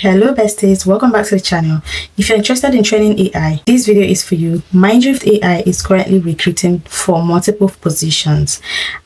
Hello besties, welcome back to the channel. If you're interested in training AI, this video is for you. Mindrift AI is currently recruiting for multiple positions,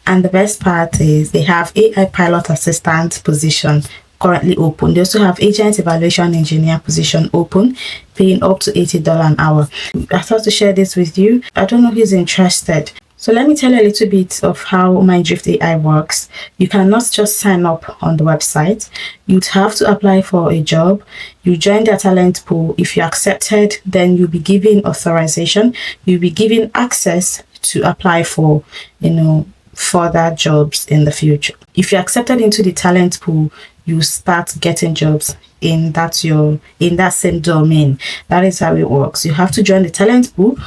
and the best part is they have AI pilot assistant position currently open. They also have agent evaluation engineer position open, paying up to $80 an hour. I thought to share this with you. I don't know who's interested. So let me tell you a little bit of how Mindrift AI works. You cannot just sign up on the website. You'd have to apply for a job. You join their talent pool. If you're accepted, then you'll be given authorization. You'll be given access to apply for, further jobs in the future. If you're accepted into the talent pool, you start getting jobs in that same domain. That is how it works. You have to join the talent pool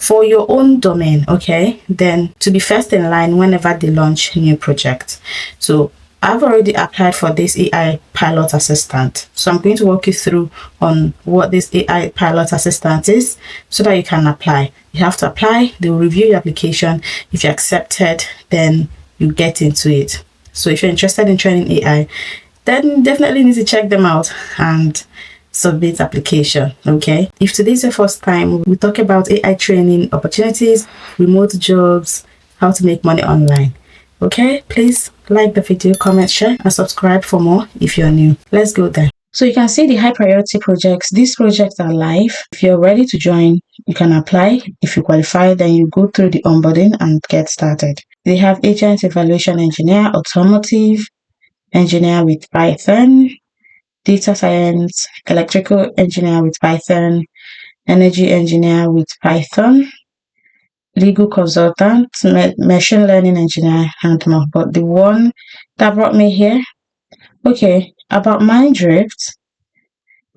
for your own domain, okay, then to be first in line whenever they launch new projects. So I've already applied for this AI pilot assistant, so I'm going to walk you through on what this AI pilot assistant is so that you can apply. You have to apply, they will review your application. If you're accepted, then you get into it. So if you're interested in training AI, then definitely need to check them out and submit application. Okay, if today's your first time, we talk about AI training opportunities, remote jobs, how to make money online. Okay, please like the video, comment, share, and subscribe for more if you're new. Let's go there. So you can see the high priority projects. These projects are live. If you're ready to join, you can apply. If you qualify, then you go through the onboarding and get started. They have agent evaluation engineer, automotive engineer with Python, data science, electrical engineer with Python, energy engineer with Python, legal consultant, machine learning engineer, and more. But the one that brought me here, okay, about Mindrift.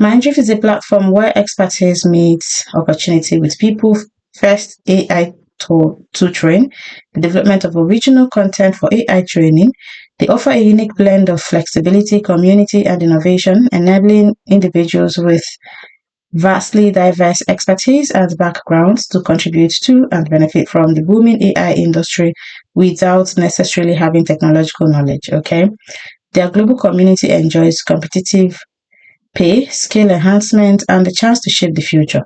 Mindrift is a platform where expertise meets opportunity with people. First, AI tutoring, the development of original content for AI training. They offer a unique blend of flexibility, community, and innovation, enabling individuals with vastly diverse expertise and backgrounds to contribute to and benefit from the booming AI industry without necessarily having technological knowledge. Okay, their global community enjoys competitive pay, skill enhancement, and the chance to shape the future.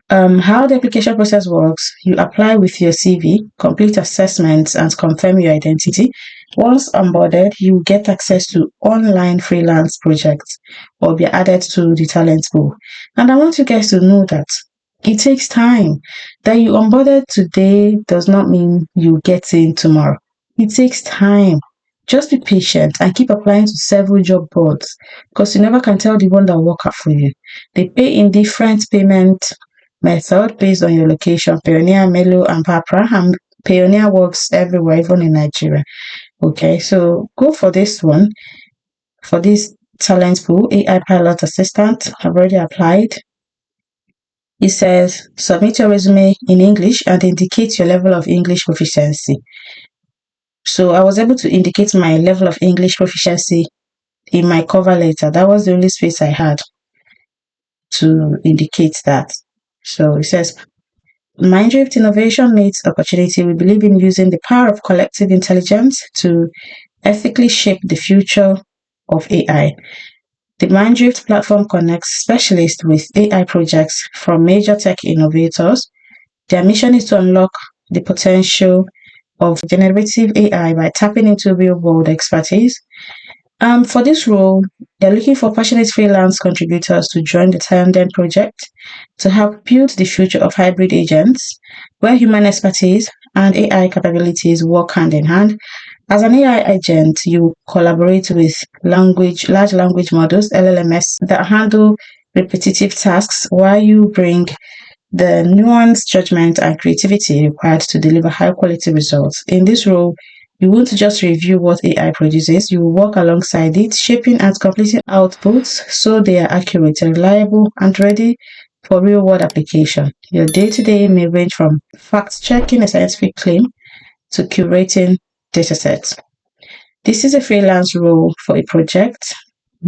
How the application process works: you apply with your CV, complete assessments, and confirm your identity. Once onboarded, you get access to online freelance projects or be added to the talent pool. And I want you guys to know that it takes time. That you onboarded today does not mean you get in tomorrow. It takes time. Just be patient and keep applying to several job boards, because you never can tell the one that will work out for you. They pay in different payment method based on your location: Pioneer, Melo, and Papra. And Pioneer works everywhere, even in Nigeria. Okay, so go for this one, for this talent pool, AI pilot assistant. I've already applied. It says submit your resume in English and indicate your level of English proficiency. So I was able to indicate my level of English proficiency in my cover letter. That was the only space I had to indicate that. So it says, Mindrift innovation meets opportunity. We believe in using the power of collective intelligence to ethically shape the future of AI. The Mindrift platform connects specialists with AI projects from major tech innovators. Their mission is to unlock the potential of generative AI by tapping into real-world expertise. For this role, they're looking for passionate freelance contributors to join the Tandem project to help build the future of hybrid agents, where human expertise and AI capabilities work hand in hand. As an AI agent, you collaborate with large language models, LLMs, that handle repetitive tasks, while you bring the nuanced judgment and creativity required to deliver high-quality results. In this role, you won't just review what AI produces, you will work alongside it, shaping and completing outputs so they are accurate, reliable, and ready for real-world application. Your day-to-day may range from fact-checking a scientific claim to curating datasets. This is a freelance role for a project,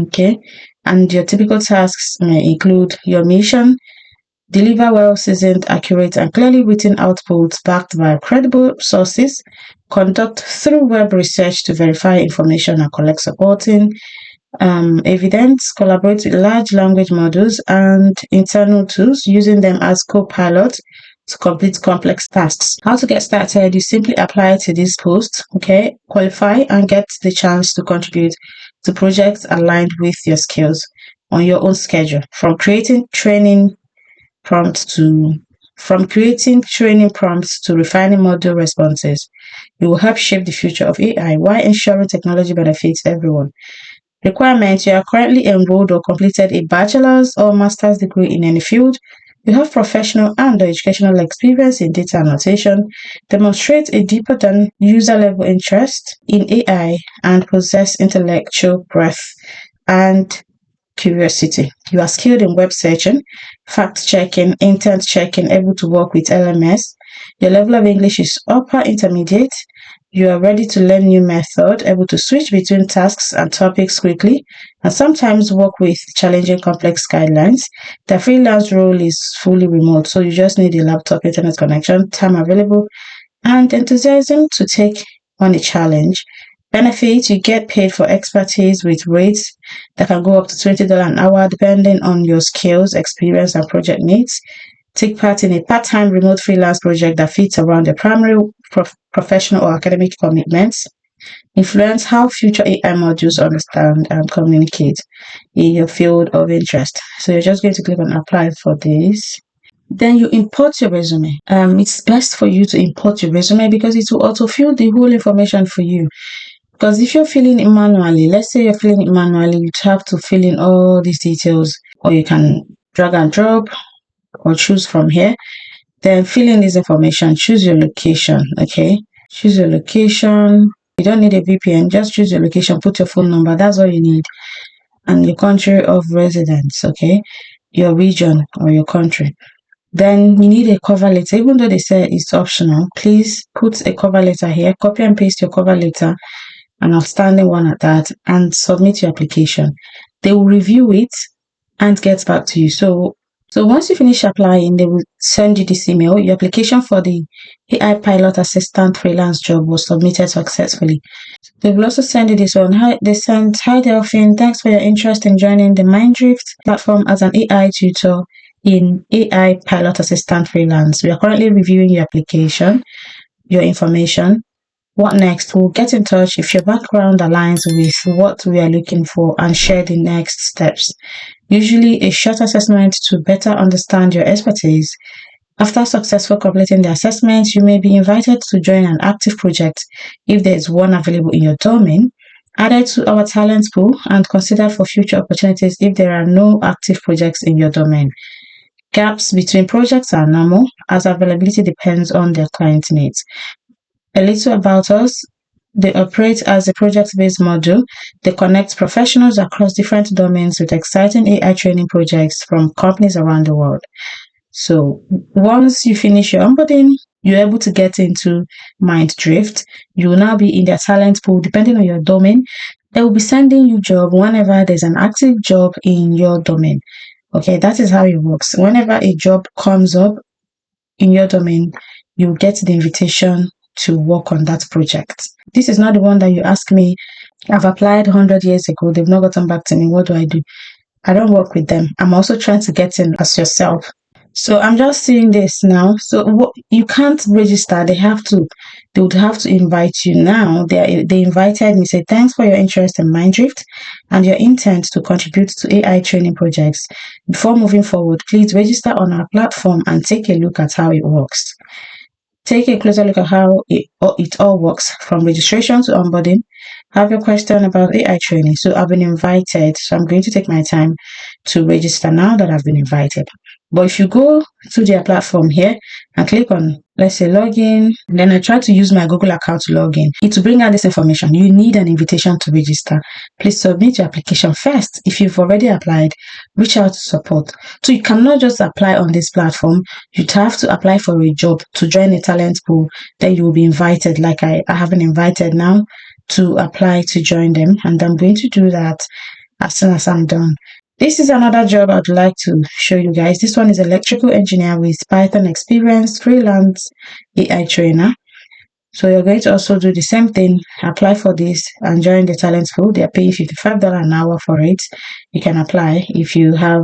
okay? And your typical tasks may include your mission: deliver well-seasoned, accurate, and clearly written outputs backed by credible sources. Conduct thorough web research to verify information and collect supporting Evidence collaborates with large language models and internal tools, using them as co-pilots to complete complex tasks. How to get started? You simply apply to this post, okay, qualify and get the chance to contribute to projects aligned with your skills on your own schedule. From creating training prompts to refining model responses, it will help shape the future of AI while ensuring technology benefits everyone. Requirements: you are currently enrolled or completed a bachelor's or master's degree in any field. You have professional and educational experience in data annotation, demonstrate a deeper than user level interest in AI, and possess intellectual breadth and curiosity. You are skilled in web searching, fact checking, intent checking, able to work with LMS. Your level of English is upper intermediate. You are ready to learn new method, able to switch between tasks and topics quickly, and sometimes work with challenging complex guidelines. The freelance role is fully remote, so you just need a laptop, internet connection, time available, and enthusiasm to take on a challenge. Benefits: you get paid for expertise with rates that can go up to $20 an hour depending on your skills, experience, and project needs. Take part in a part-time remote freelance project that fits around your primary professional or academic commitments. Influence how future AI modules understand and communicate in your field of interest. So you're just going to click on apply for this. Then you import your resume. It's best for you to import your resume because it will autofill the whole information for you. Because if you're filling it manually, let's say you're filling it manually, you'd have to fill in all these details, or you can drag and drop or choose from here. Then fill in this information, choose your location, okay? Choose your location. You don't need a VPN, just choose your location, put your phone number, that's all you need. And your country of residence, okay? Your region or your country. Then you need a cover letter. Even though they say it's optional, please put a cover letter here, copy and paste your cover letter, an outstanding one at that, and submit your application. They will review it and get back to you. So once you finish applying, they will send you this email. Your application for the AI pilot assistant freelance job was submitted successfully. They will also send you this one. Hi Delphine, thanks for your interest in joining the Mindrift platform as an AI tutor in AI pilot assistant freelance. We are currently reviewing your application, your information. What next? We'll get in touch if your background aligns with what we are looking for and share the next steps. Usually a short assessment to better understand your expertise. After successfully completing the assessment, you may be invited to join an active project if there is one available in your domain, added to our talent pool, and considered for future opportunities if there are no active projects in your domain. Gaps between projects are normal as availability depends on their client needs. A little about us. They operate as a project-based model. They connect professionals across different domains with exciting AI training projects from companies around the world. So once you finish your onboarding, you're able to get into Mindrift. You will now be in their talent pool depending on your domain. They will be sending you job whenever there's an active job in your domain. Okay, that is how it works. Whenever a job comes up in your domain, you get the invitation to work on that project. This is not the one that you ask me, I've applied 100 years ago, they've not gotten back to me, what do? I don't work with them. I'm also trying to get in as yourself. So I'm just seeing this now. So you can't register. They would have to invite you now. They invited me, say thanks for your interest in Mindrift and your intent to contribute to AI training projects. Before moving forward, please register on our platform and take a look at how it works. Take a closer look at how it all works from registration to onboarding. Have a question about AI training. So I've been invited. So I'm going to take my time to register now that I've been invited. But if you go to their platform here and click on, let's say, login, then I try to use my Google account to log in. It will bring out this information. You need an invitation to register. Please submit your application first. If you've already applied, reach out to support. So you cannot just apply on this platform. You'd have to apply for a job to join a talent pool. Then you will be invited, like I have been invited now, to apply to join them. And I'm going to do that as soon as I'm done. This is another job I'd like to show you guys. This one is electrical engineer with Python experience, freelance AI trainer. So you're going to also do the same thing, apply for this and join the talent pool. They're paying $55 an hour for it. You can apply if you have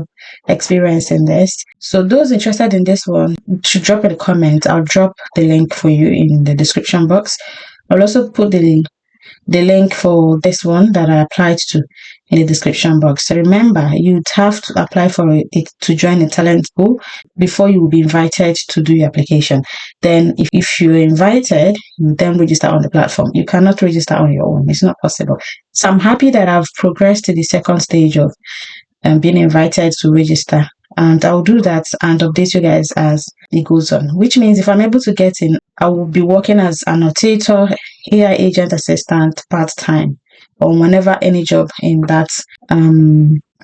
experience in this. So those interested in this one should drop in the comment. I'll drop the link for you in the description box. I'll also put the link for this one that I applied to in the description box. So remember, you'd have to apply for it to join a talent pool before you will be invited to do your application. Then if you're invited, you then register on the platform. You cannot register on your own. It's not possible. So I'm happy that I've progressed to the second stage of being invited to register. And I'll do that and update you guys as it goes on, which means if I'm able to get in, I will be working as annotator, AI agent assistant part-time, or whenever any job in that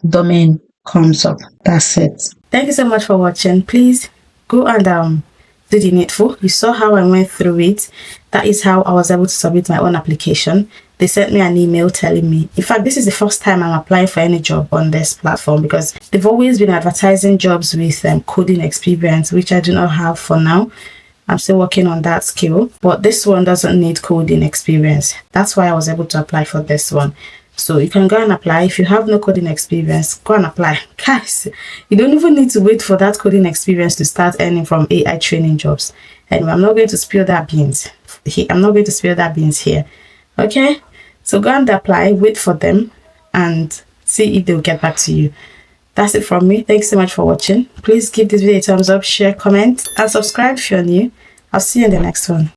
domain comes up. That's it. Thank you so much for watching. Please go and do the needful. You saw how I went through it. That is how I was able to submit my own application. They sent me an email telling me, in fact, this is the first time I'm applying for any job on this platform, because they've always been advertising jobs with coding experience, which I do not have for now. I'm still working on that skill, but this one doesn't need coding experience. That's why I was able to apply for this one. So you can go and apply. If you have no coding experience, go and apply. Guys, you don't even need to wait for that coding experience to start earning from AI training jobs. Anyway, I'm not going to spill that beans here. I'm not going to spill that beans here. Okay, so go and apply, wait for them, and see if they'll get back to you. That's it from me. Thanks so much for watching. Please give this video a thumbs up, share, comment, and subscribe if you're new. I'll see you in the next one.